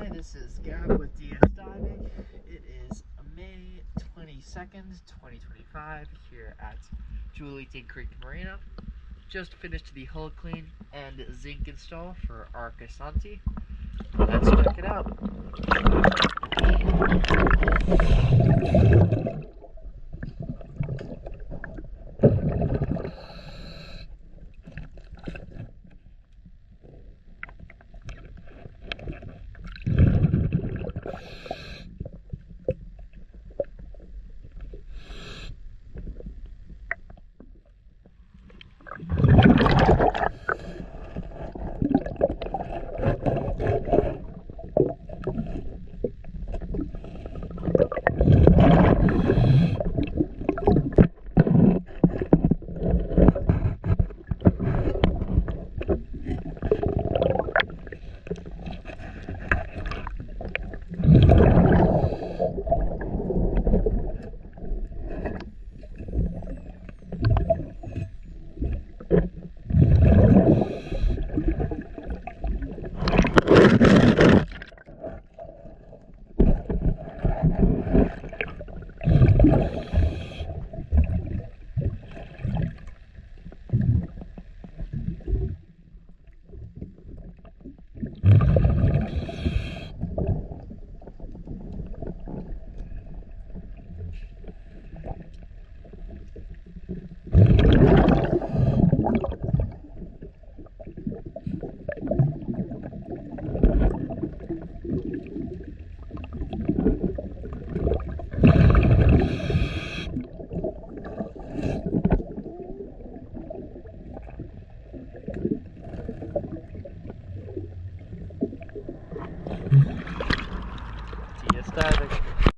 Hi, this is Gab with DS Diving. It is May 22nd, 2025 here at Julieton Creek Marina. Just finished the hull clean and zinc install for Arcosonti. Let's check it out. DS Diving.